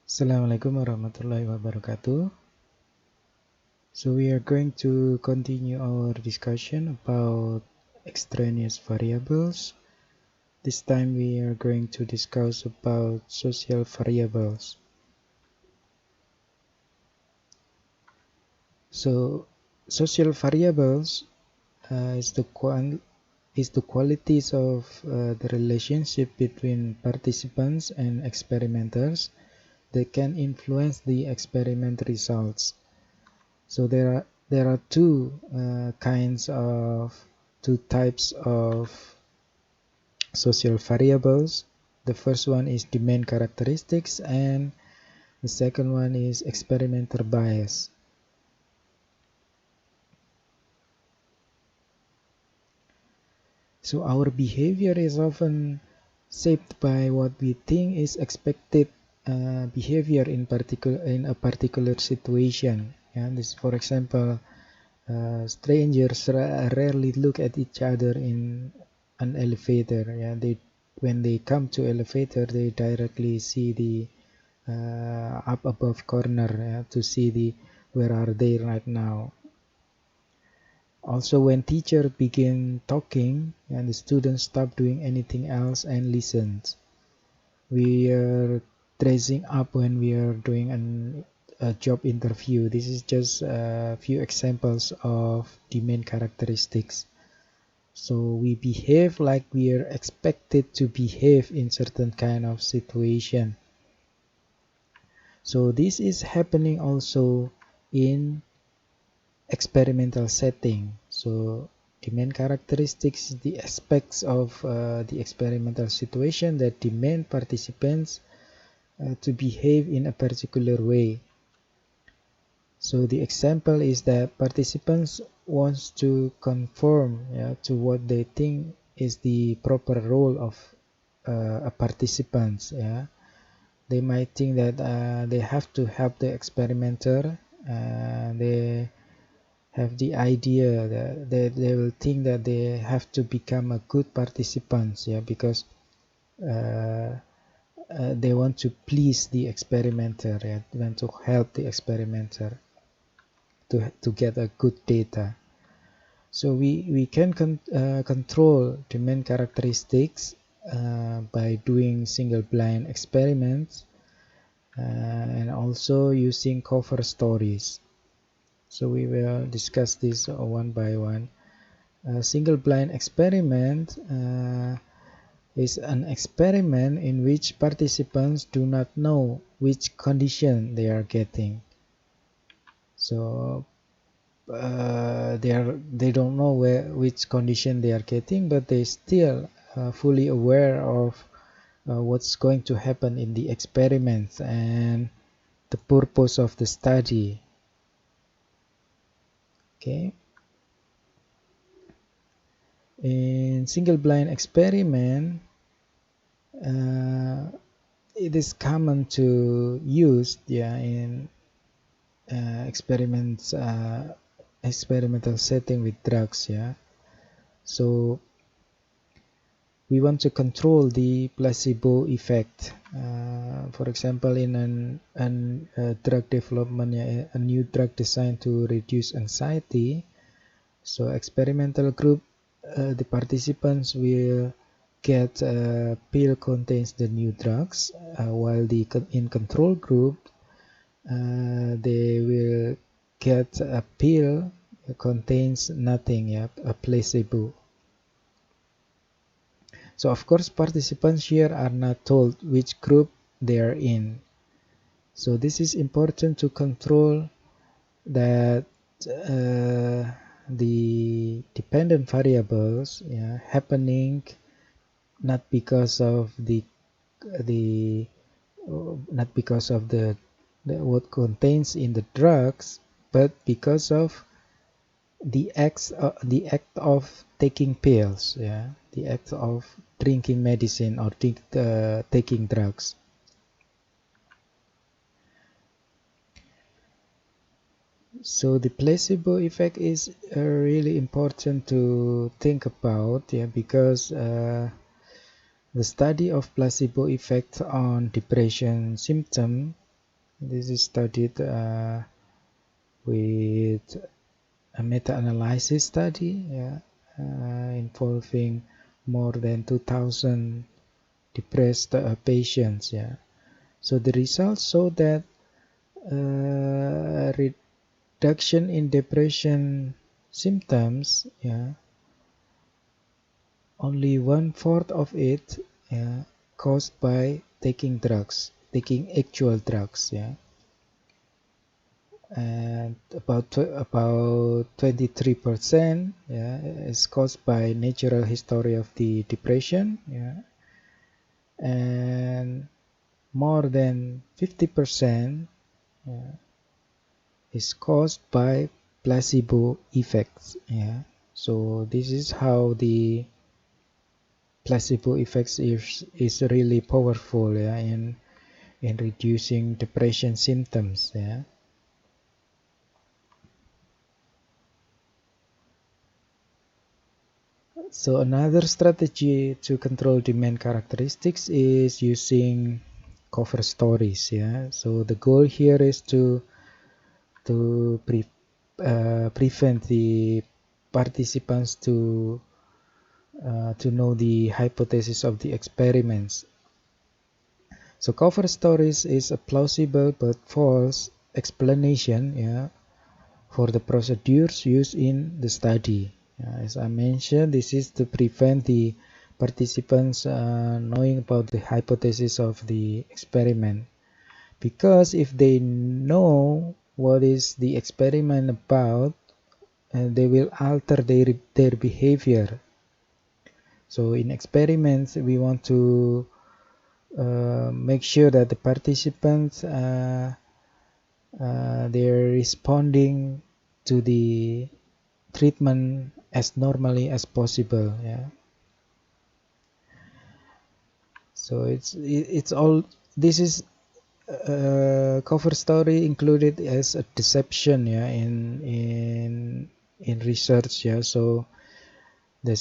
Assalamualaikum warahmatullahi wabarakatuh. So we are going to continue our discussion about extraneous variables. This time we are going to discuss about social variables. So social variables is the qualities of the relationship between participants and experimenters that can influence the experiment results. So there are two types of social variables. The first one is domain characteristics, and the second one is experimenter bias. So our behavior is often shaped by what we think is expected behavior in a particular situation. And this, for example, strangers rarely look at each other in an elevator. Yeah, when they come to elevator, they directly see the up above corner, yeah, to see the where are they right now. Also, when teacher begin talking and the students stop doing anything else and listens. We are dressing up when we are doing a job interview. This is just a few examples of the main characteristics. So we behave like we are expected to behave in certain kind of situation. So this is happening also in experimental setting. So the main characteristics, the aspects of the experimental situation that demand participants to behave in a particular way. So the example is that participants wants to conform, yeah, to what they think is the proper role of a participant. Yeah, they might think that they have to help the experimenter. They have the idea that they will think that they have to become a good participants. Yeah, because they want to please the experimenter. Yeah, they want to help the experimenter to get a good data. So we can control the main characteristics by doing single blind experiments and also using cover stories. So we will discuss this one by one. A single blind experiment is an experiment in which participants do not know which condition they are getting. So they don't know which condition they are getting, but they still fully aware of what's going to happen in the experiments and the purpose of the study. Okay. In single blind experiment, it is common to use, yeah, in experimental setting with drugs. Yeah. So we want to control the placebo effect. For example, in drug development, a new drug designed to reduce anxiety. So experimental group, the participants will get a pill contains the new drugs, while in control group, they will get a pill contains nothing, yeah, a placebo. So of course participants here are not told which group they are in. So this is important to control that the dependent variables, yeah, happening not because of the not because of the what contains in the drugs, but because of the act of taking pills, yeah, the act of drinking medicine or taking drugs. So the placebo effect is really important to think about, yeah, because the study of placebo effect on depression symptom This is studied with a meta-analysis study, involving more than 2,000 depressed patients. So the results show that reduction in depression symptoms, only 1/4 of it caused by taking actual drugs, and about 23% is caused by natural history of the depression, and more than 50% is caused by placebo effects. So this is how the placebo effects is really powerful, in reducing depression symptoms. So another strategy to control demand characteristics is using cover stories. So the goal here is to prevent the participants to know the hypothesis of the experiments. So cover stories is a plausible but false explanation, for the procedures used in the study. As I mentioned, this is to prevent the participants knowing about the hypothesis of the experiment. Because if they know what is the experiment about, they will alter their behavior. So in experiments, we want to make sure that the participants they're responding to the treatment as normally as possible. So it's all, this is cover story included as a deception, in research. So the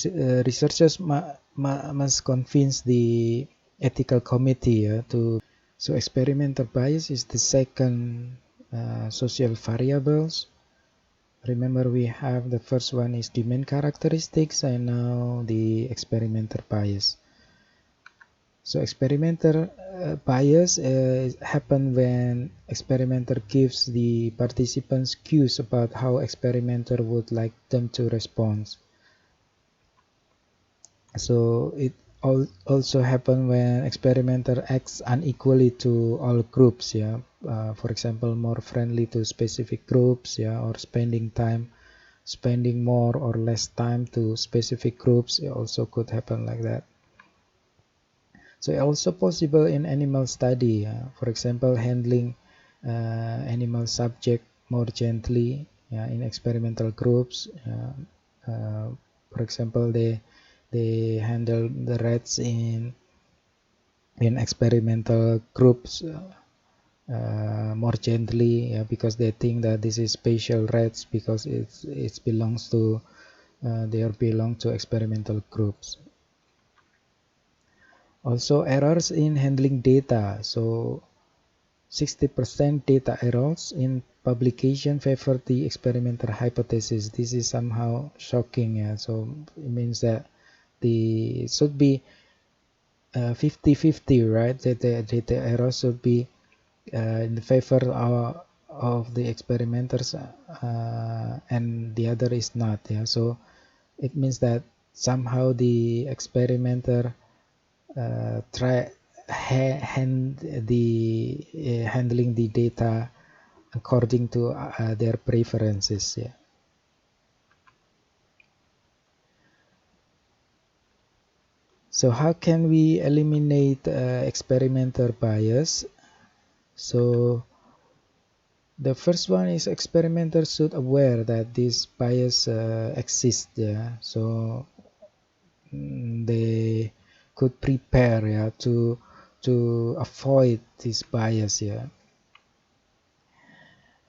researchers must convince the ethical committee, to. So experimental bias is the second social variables. Remember, we have the first one is demand characteristics, and now the experimental bias. So experimental bias happen when experimenter gives the participants cues about how experimenter would like them to respond. So it also happen when experimenter acts unequally to all groups. For example, more friendly to specific groups, or spending more or less time to specific groups. It also could happen like that. So also possible in animal study. For example, handling animal subject more gently, in experimental groups. For example, they handle the rats in experimental groups more gently, because they think that this is special rats because it belongs to they belong to experimental groups. Also errors in handling data. So 60% data errors in publication favor the experimental hypothesis. This is somehow shocking. So it means that it should be 50-50, right? That the data error should be in the favor of the experimenters, and the other is not. So it means that somehow the experimenter handling the data according to their preferences. So how can we eliminate experimenter bias? So the first one is experimenters should aware that this bias exists. So they could prepare, to avoid this bias.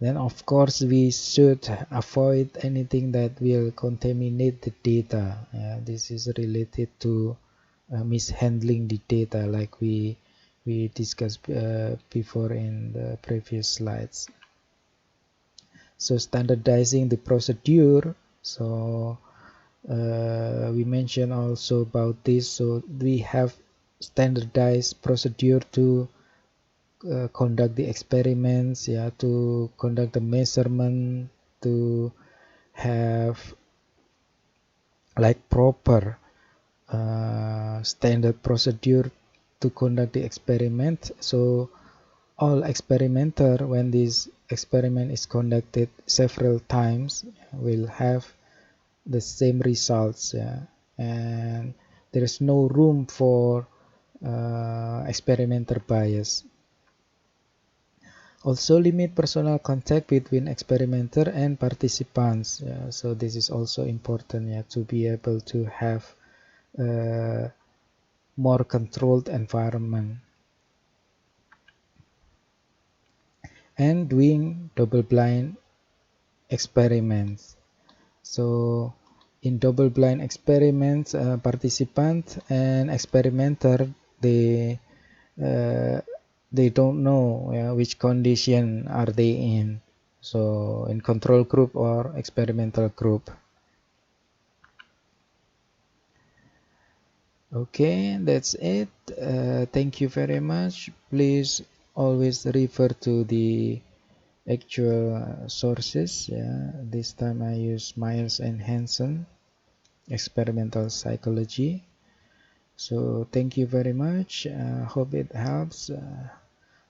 Then of course we should avoid anything that will contaminate the data. This is related to mishandling the data, like we we discussed before in the previous slides. So standardizing the procedure, so we mentioned also about this. So we have standardized procedure to conduct the experiments, to conduct the measurement, to have like proper standard procedure to conduct the experiment. So all experimenter, when this experiment is conducted several times, will have the same results, and there is no room for experimenter bias. Also limit personal contact between experimenter and participants. So this is also important, to be able to have a more controlled environment. And doing double-blind experiments. So in double-blind experiments, participant and experimenter, uh, they don't know which condition are they in. So in control group or experimental group. Okay, that's it. Thank you very much. Please always refer to the actual sources. This time I use Myers and Hansen, experimental psychology. So thank you very much. Hope it helps.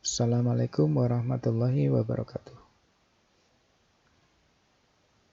Assalamualaikum warahmatullahi wabarakatuh.